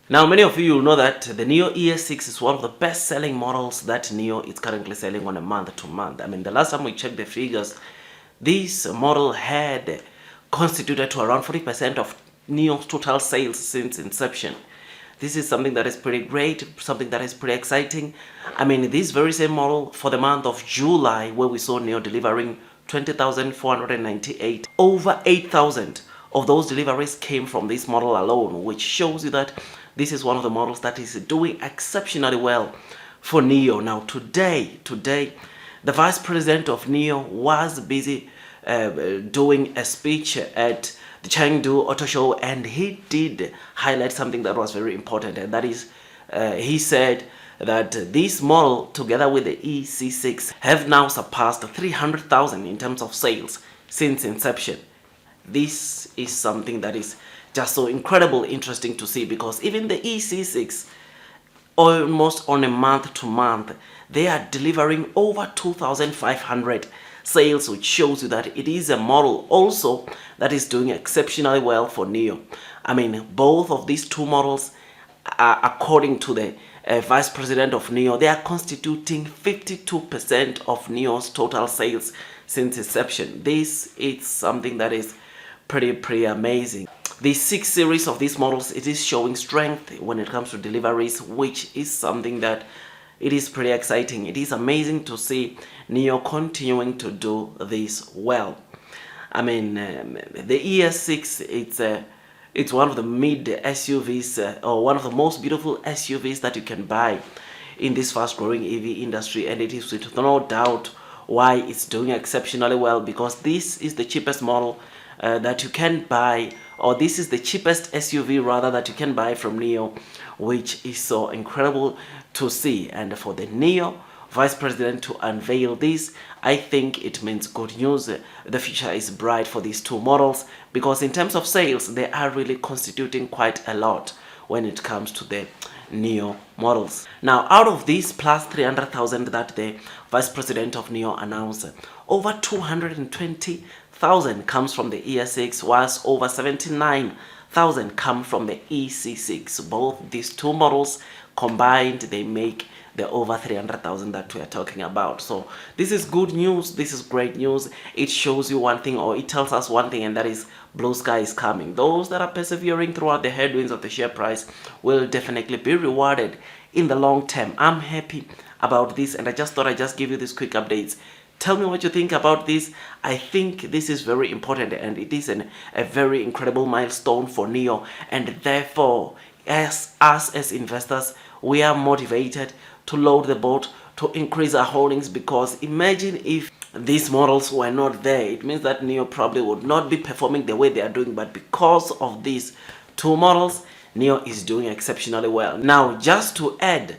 Now, many of you will know that the Nio ES6 is one of the best-selling models that Nio is currently selling on a month-to-month. I mean, the last time we checked the figures, this model had constituted to around 40% of Nio's total sales since inception. This is something that is pretty great, something that is pretty exciting. I mean, this very same model for the month of July, where we saw Nio delivering 20,498, over 8,000 of those deliveries came from this model alone, which shows you that this is one of the models that is doing exceptionally well for Nio. Now, today, the vice president of Nio was busy doing a speech at the Chengdu Auto Show, and he did highlight something that was very important, and that is he said that this model together with the EC6 have now surpassed 300,000 in terms of sales since inception. This is something that is just so incredibly interesting to see, because even the EC6, almost on a month-to-month, they are delivering over 2,500 sales, which shows you that it is a model also that is doing exceptionally well for Nio. I mean, both of these two models, according to the vice president of Nio, they are constituting 52% of Nio's total sales since inception. This is something that is pretty amazing. The 6 series of these models, it is showing strength when it comes to deliveries, which is something that it is pretty exciting. It is amazing to see Nio continuing to do this well. I mean, the ES6, it's one of the mid SUVs, or one of the most beautiful SUVs that you can buy in this fast-growing EV industry, and it is with no doubt why it's doing exceptionally well, because this is the cheapest model that you can buy, or this is the cheapest SUV rather that you can buy from Nio, which is so incredible to see. And for the Nio vice president to unveil this, I think it means good news. The future is bright for these two models, because in terms of sales, they are really constituting quite a lot when it comes to the Nio models. Now, out of these plus 300,000 that the vice president of Nio announced, over 220,000 comes from the ES6, whilst over 79,000 come from the EC6. Both these two models combined, they make the over 300,000 that we are talking about. So this is good news. This is great news. It shows you one thing, or it tells us one thing, and that is blue sky is coming. Those that are persevering throughout the headwinds of the share price will definitely be rewarded in the long term. I'm happy about this, and I just thought I'd just give you these quick updates. Tell me what you think about this. I think this is very important, and it is a very incredible milestone for Nio, and therefore as us as investors, we are motivated to load the boat, to increase our holdings, because imagine if these models were not there. It means that Nio probably would not be performing the way they are doing, but because of these two models, Nio is doing exceptionally well. Now, just to add,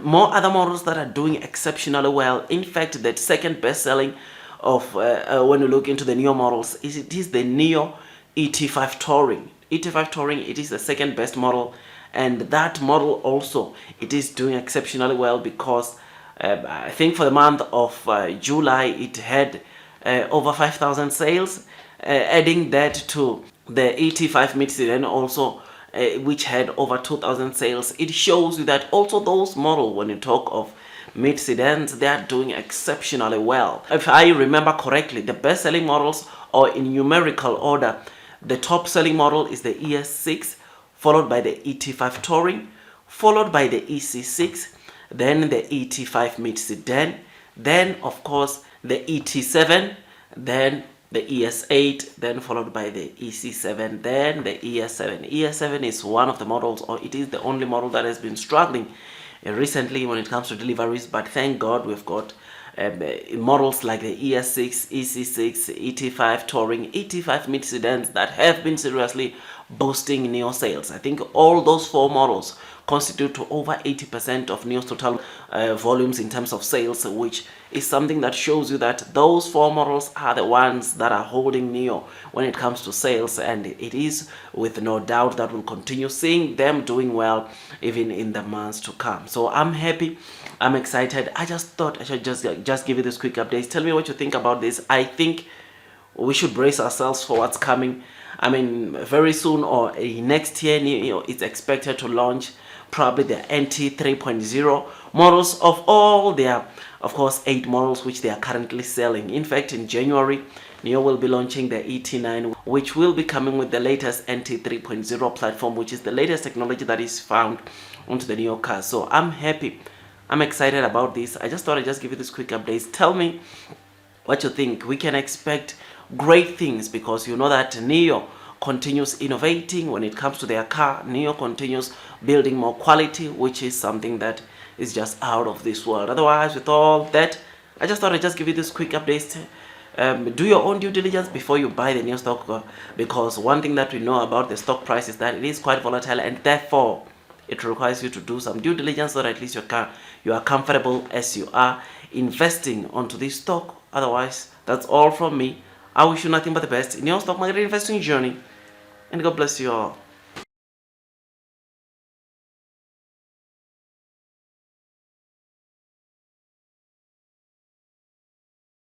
more other models that are doing exceptionally well. In fact, the second best-selling of when you look into the Nio models is the Nio ET5 Touring. ET5 Touring, it is the second best model, and that model also, it is doing exceptionally well, because I think for the month of July it had over 5,000 sales, adding that to the ET5 mid-sedan also, which had over 2,000 sales. It shows you that also those models, when you talk of mid-sedans, they are doing exceptionally well. If I remember correctly, the best-selling models, or in numerical order, the top-selling model is the ES6, followed by the ET5 Touring, followed by the EC6, then the ET5 mid-sedan, then of course the ET7, then the ES8, then followed by the EC7, then the ES7. ES7 is one of the models, or it is the only model that has been struggling recently when it comes to deliveries, but thank God we've got models like the ES6, EC6, ET5 Touring, ET5 mid-sedans that have been seriously boosting Nio sales. I think all those four models constitute to over 80% of Nio's total volumes in terms of sales, which is something that shows you that those four models are the ones that are holding Nio when it comes to sales, and it is with no doubt that we'll continue seeing them doing well even in the months to come. So I'm happy, I'm excited. I just thought I should just give you this quick update. Tell me what you think about this. I think we should brace ourselves for what's coming. I mean, very soon or next year, Nio is expected to launch probably the NT 3.0 models of all their, of course, 8 models which they are currently selling. In fact, in January, Nio will be launching the ET9, which will be coming with the latest NT 3.0 platform, which is the latest technology that is found onto the Nio car. So I'm happy. I'm excited about this. I just thought I'd just give you this quick updates. Tell me what you think. We can expect great things because you know that Nio continues innovating when it comes to their car. Nio continues building more quality, which is something that is just out of this world. Otherwise, with all that, I just thought I'd just give you this quick update. Do your own due diligence before you buy the Nio stock, because one thing that we know about the stock price is that it is quite volatile, and therefore it requires you to do some due diligence so that at least you are comfortable as you are investing onto this stock. Otherwise, that's all from me. I wish you nothing but the best in your stock market investing journey, and God bless you all.